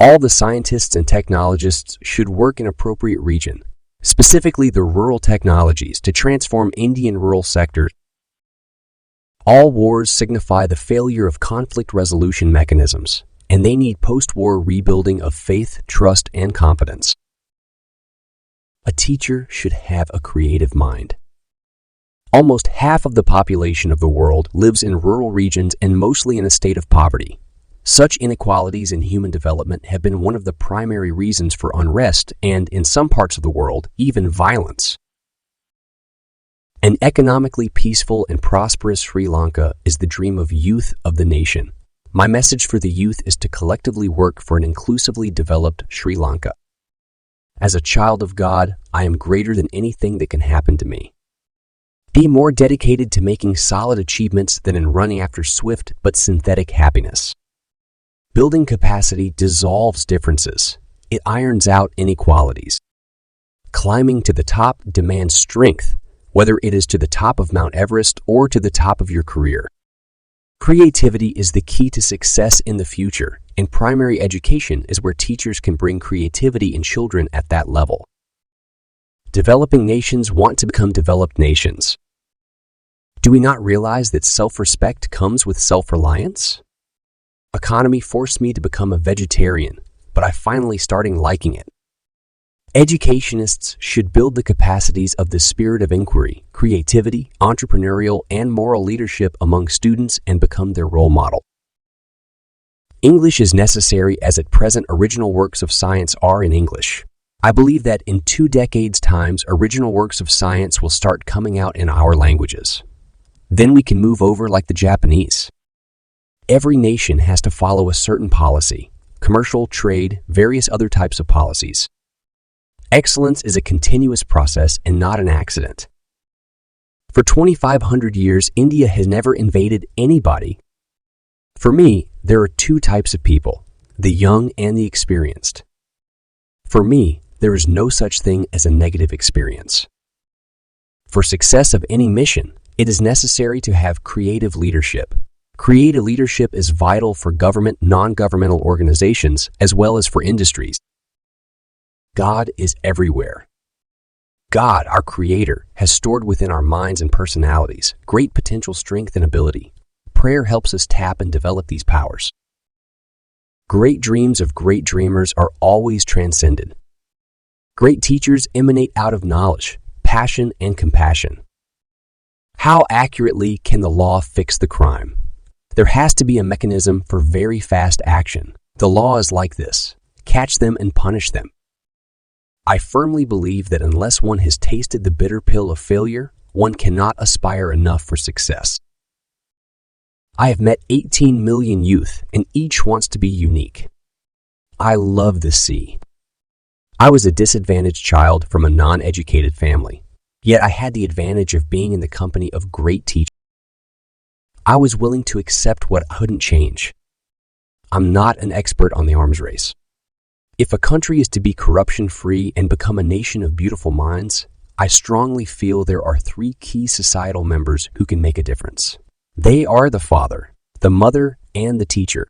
All the scientists and technologists should work in appropriate region, specifically the rural technologies, to transform Indian rural sectors. All wars signify the failure of conflict resolution mechanisms, and they need post-war rebuilding of faith, trust, and confidence. A teacher should have a creative mind. Almost half of the population of the world lives in rural regions and mostly in a state of poverty. Such inequalities in human development have been one of the primary reasons for unrest and, in some parts of the world, even violence. An economically peaceful and prosperous Sri Lanka is the dream of youth of the nation. My message for the youth is to collectively work for an inclusively developed Sri Lanka. As a child of God, I am greater than anything that can happen to me. Be more dedicated to making solid achievements than in running after swift but synthetic happiness. Building capacity dissolves differences. It irons out inequalities. Climbing to the top demands strength, whether it is to the top of Mount Everest or to the top of your career. Creativity is the key to success in the future, and primary education is where teachers can bring creativity in children at that level. Developing nations want to become developed nations. Do we not realize that self-respect comes with self-reliance? Economy forced me to become a vegetarian, but I finally started liking it. Educationists should build the capacities of the spirit of inquiry, creativity, entrepreneurial, and moral leadership among students and become their role model. English is necessary as at present original works of science are in English. I believe that in 2 decades' time, original works of science will start coming out in our languages. Then we can move over like the Japanese. Every nation has to follow a certain policy, commercial, trade, various other types of policies. Excellence is a continuous process and not an accident. For 2,500 years, India has never invaded anybody. For me, there are 2 types of people, the young and the experienced. For me, there is no such thing as a negative experience. For success of any mission, it is necessary to have creative leadership. Creative leadership is vital for government, non-governmental organizations, as well as for industries. God is everywhere. God, our Creator, has stored within our minds and personalities great potential strength and ability. Prayer helps us tap and develop these powers. Great dreams of great dreamers are always transcended. Great teachers emanate out of knowledge, passion, and compassion. How accurately can the law fix the crime? There has to be a mechanism for very fast action. The law is like this: catch them and punish them. I firmly believe that unless one has tasted the bitter pill of failure, one cannot aspire enough for success. I have met 18 million youth, and each wants to be unique. I love the sea. I was a disadvantaged child from a non-educated family, yet I had the advantage of being in the company of great teachers. I was willing to accept what I couldn't change. I'm not an expert on the arms race. If a country is to be corruption-free and become a nation of beautiful minds, I strongly feel there are 3 key societal members who can make a difference. They are the father, the mother, and the teacher.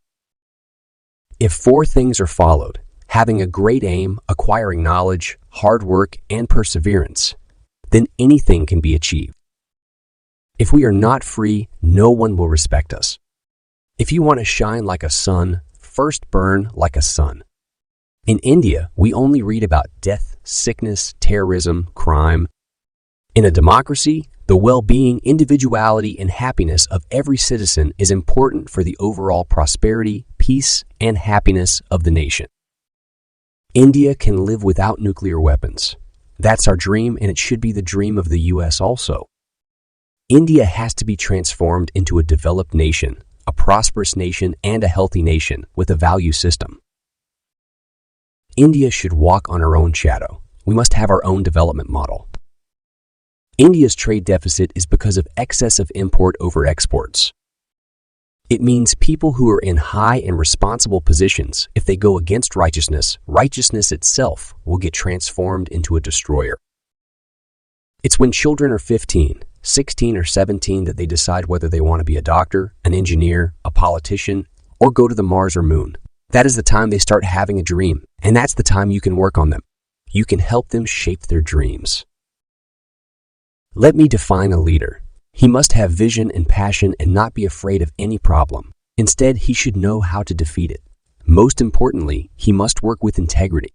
If 4 things are followed, having a great aim, acquiring knowledge, hard work, and perseverance, then anything can be achieved. If we are not free, no one will respect us. If you want to shine like a sun, first burn like a sun. In India, we only read about death, sickness, terrorism, crime. In a democracy, the well-being, individuality, and happiness of every citizen is important for the overall prosperity, peace, and happiness of the nation. India can live without nuclear weapons. That's our dream, and it should be the dream of the U.S. also. India has to be transformed into a developed nation, a prosperous nation, and a healthy nation with a value system. India should walk on our own shadow. We must have our own development model. India's trade deficit is because of excess of import over exports. It means people who are in high and responsible positions, if they go against righteousness, righteousness itself will get transformed into a destroyer. It's when children are 15, 16, or 17 that they decide whether they want to be a doctor, an engineer, a politician, or go to the Mars or Moon. That is the time they start having a dream, and that's the time you can work on them. You can help them shape their dreams. Let me define a leader. He must have vision and passion and not be afraid of any problem. Instead, he should know how to defeat it. Most importantly, he must work with integrity.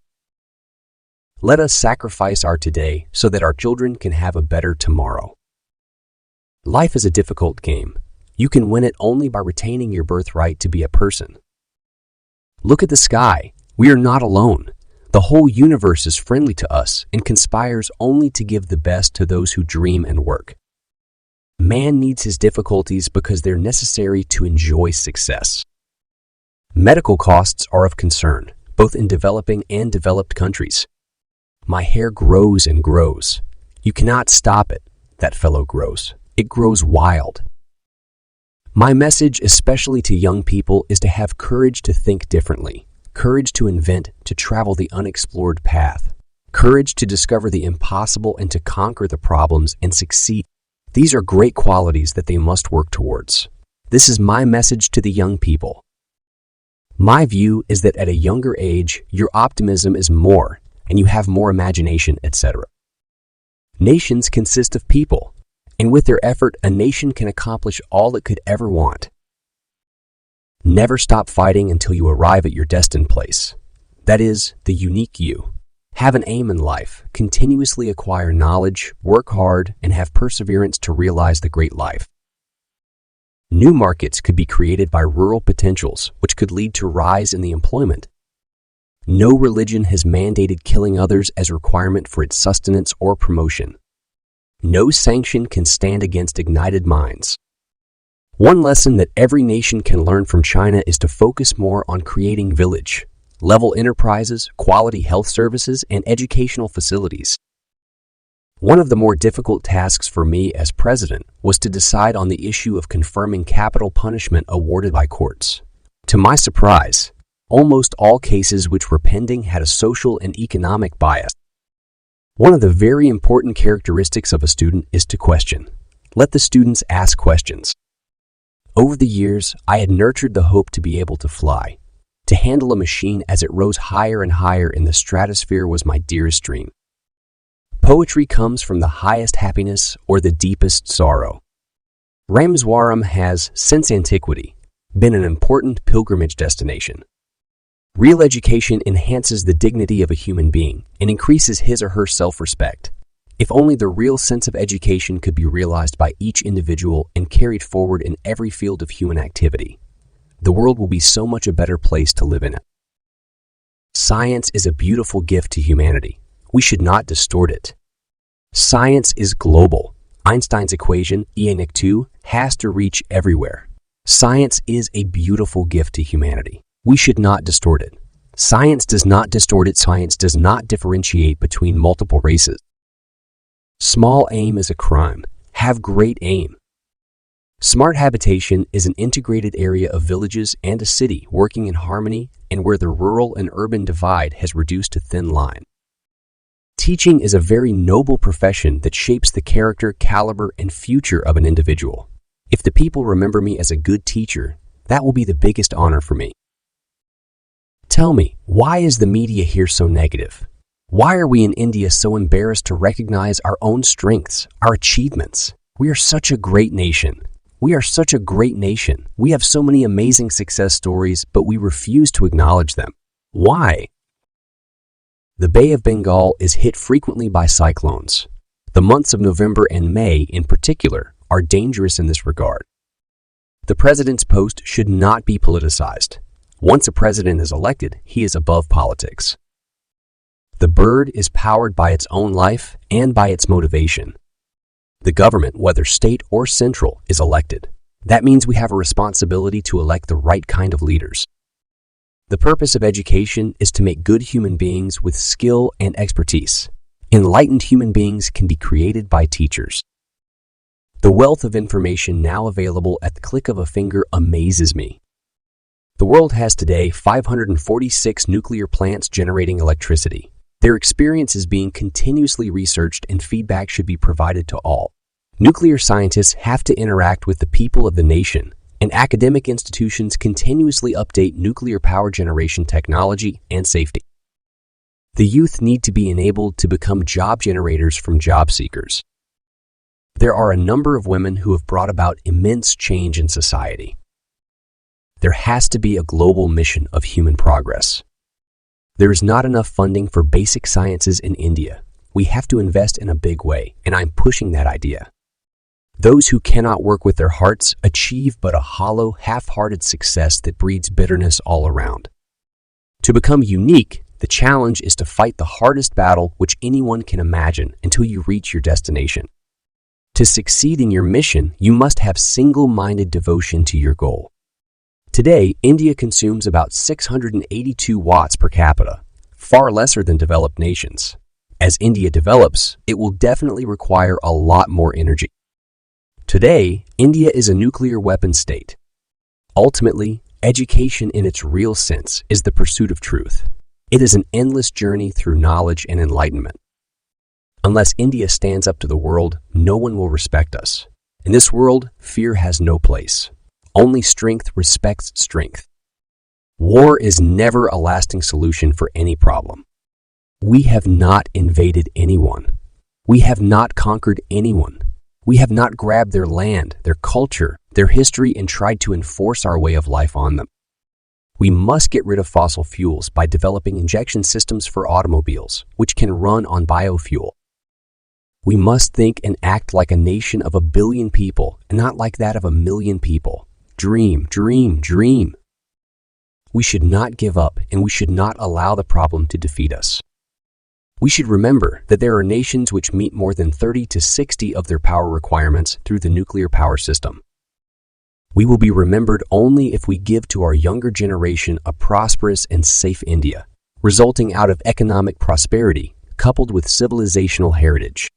Let us sacrifice our today so that our children can have a better tomorrow. Life is a difficult game. You can win it only by retaining your birthright to be a person. Look at the sky. We are not alone. The whole universe is friendly to us and conspires only to give the best to those who dream and work. Man needs his difficulties because they're necessary to enjoy success. Medical costs are of concern, both in developing and developed countries. My hair grows and grows. You cannot stop it. That fellow grows. It grows wild. My message, especially to young people, is to have courage to think differently, courage to invent, to travel the unexplored path, courage to discover the impossible and to conquer the problems and succeed. These are great qualities that they must work towards. This is my message to the young people. My view is that at a younger age, your optimism is more, and you have more imagination, etc. Nations consist of people, and with their effort, a nation can accomplish all it could ever want. Never stop fighting until you arrive at your destined place. That is, the unique you. Have an aim in life, continuously acquire knowledge, work hard, and have perseverance to realize the great life. New markets could be created by rural potentials, which could lead to rise in the employment. No religion has mandated killing others as a requirement for its sustenance or promotion. No sanction can stand against ignited minds. One lesson that every nation can learn from China is to focus more on creating village-level enterprises, quality health services, and educational facilities. One of the more difficult tasks for me as president was to decide on the issue of confirming capital punishment awarded by courts. To my surprise, almost all cases which were pending had a social and economic bias. One of the very important characteristics of a student is to question. Let the students ask questions. Over the years, I had nurtured the hope to be able to fly. To handle a machine as it rose higher and higher in the stratosphere was my dearest dream. Poetry comes from the highest happiness or the deepest sorrow. Rameswaram has, since antiquity, been an important pilgrimage destination. Real education enhances the dignity of a human being and increases his or her self-respect. If only the real sense of education could be realized by each individual and carried forward in every field of human activity, the world will be so much a better place to live in it. Science is a beautiful gift to humanity. We should not distort it. Science is global. Einstein's equation, E=2, has to reach everywhere. Science is a beautiful gift to humanity. We should not distort it. Science does not distort it. Science does not differentiate between multiple races. Small aim is a crime. Have great aim. Smart habitation is an integrated area of villages and a city working in harmony and where the rural and urban divide has reduced to thin line. Teaching is a very noble profession that shapes the character, caliber, and future of an individual. If the people remember me as a good teacher, that will be the biggest honor for me. Tell me, why is the media here so negative? Why are we in India so embarrassed to recognize our own strengths, our achievements? We are such a great nation. We are such a great nation. We have so many amazing success stories, but we refuse to acknowledge them. Why? The Bay of Bengal is hit frequently by cyclones. The months of November and May, in particular, are dangerous in this regard. The president's post should not be politicized. Once a president is elected, he is above politics. The bird is powered by its own life and by its motivation. The government, whether state or central, is elected. That means we have a responsibility to elect the right kind of leaders. The purpose of education is to make good human beings with skill and expertise. Enlightened human beings can be created by teachers. The wealth of information now available at the click of a finger amazes me. The world has today 546 nuclear plants generating electricity. Their experience is being continuously researched and feedback should be provided to all. Nuclear scientists have to interact with the people of the nation and academic institutions continuously update nuclear power generation technology and safety. The youth need to be enabled to become job generators from job seekers. There are a number of women who have brought about immense change in society. There has to be a global mission of human progress. There is not enough funding for basic sciences in India. We have to invest in a big way, and I'm pushing that idea. Those who cannot work with their hearts achieve but a hollow, half-hearted success that breeds bitterness all around. To become unique, the challenge is to fight the hardest battle which anyone can imagine until you reach your destination. To succeed in your mission, you must have single-minded devotion to your goal. Today, India consumes about 682 watts per capita, far lesser than developed nations. As India develops, it will definitely require a lot more energy. Today, India is a nuclear weapons state. Ultimately, education in its real sense is the pursuit of truth. It is an endless journey through knowledge and enlightenment. Unless India stands up to the world, no one will respect us. In this world, fear has no place. Only strength respects strength. War is never a lasting solution for any problem. We have not invaded anyone. We have not conquered anyone. We have not grabbed their land, their culture, their history, and tried to enforce our way of life on them. We must get rid of fossil fuels by developing injection systems for automobiles, which can run on biofuel. We must think and act like a nation of 1 billion people, and not like that of 1 million people. Dream, dream, dream. We should not give up, and we should not allow the problem to defeat us. We should remember that there are nations which meet more than 30 to 60 of their power requirements through the nuclear power system. We will be remembered only if we give to our younger generation a prosperous and safe India, resulting out of economic prosperity coupled with civilizational heritage.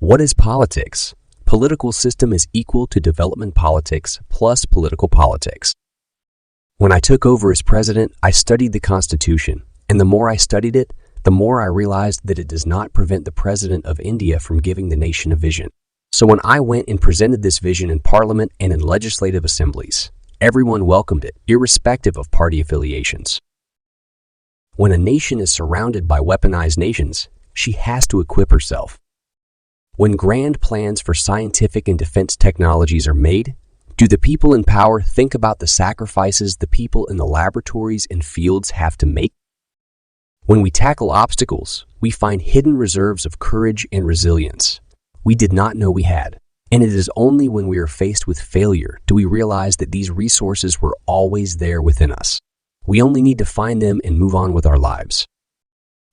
What is politics? Political system is equal to development politics plus political politics. When I took over as president, I studied the Constitution, and the more I studied it, the more I realized that it does not prevent the President of India from giving the nation a vision. So when I went and presented this vision in Parliament and in legislative assemblies, everyone welcomed it, irrespective of party affiliations. When a nation is surrounded by weaponized nations, she has to equip herself. When grand plans for scientific and defense technologies are made, do the people in power think about the sacrifices the people in the laboratories and fields have to make? When we tackle obstacles, we find hidden reserves of courage and resilience we did not know we had. And it is only when we are faced with failure do we realize that these resources were always there within us. We only need to find them and move on with our lives.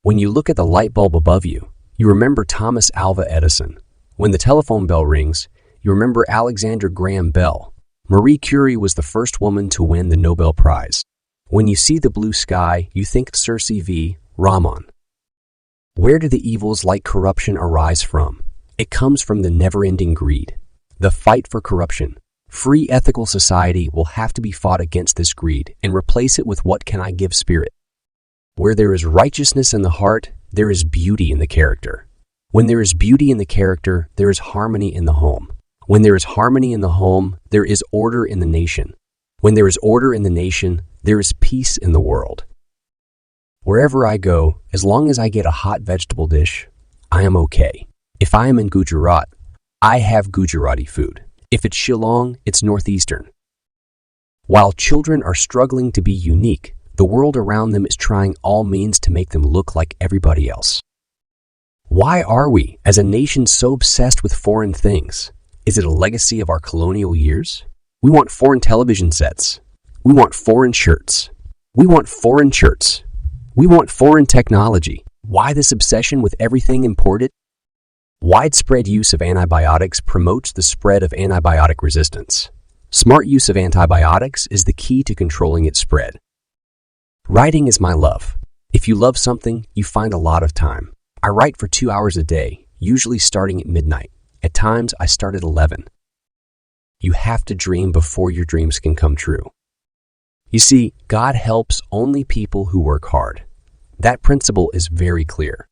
When you look at the light bulb above you, you remember Thomas Alva Edison. When the telephone bell rings, you remember Alexander Graham Bell. Marie Curie was the first woman to win the Nobel Prize. When you see the blue sky, you think Circe v. Raman. Where do the evils like corruption arise from? It comes from the never-ending greed, the fight for corruption. Free ethical society will have to be fought against this greed and replace it with what can I give spirit. Where there is righteousness in the heart, there is beauty in the character. When there is beauty in the character, there is harmony in the home. When there is harmony in the home, there is order in the nation. When there is order in the nation, there is peace in the world. Wherever I go, as long as I get a hot vegetable dish, I am okay. If I am in Gujarat, I have Gujarati food. If it's Shillong, it's Northeastern. While children are struggling to be unique, the world around them is trying all means to make them look like everybody else. Why are we, as a nation, so obsessed with foreign things? Is it a legacy of our colonial years? We want foreign television sets. We want foreign shirts. We want foreign shirts. We want foreign technology. Why this obsession with everything imported? Widespread use of antibiotics promotes the spread of antibiotic resistance. Smart use of antibiotics is the key to controlling its spread. Writing is my love. If you love something, you find a lot of time. I write for 2 hours a day, usually starting at midnight. At times, I start at 11. You have to dream before your dreams can come true. You see, God helps only people who work hard. That principle is very clear.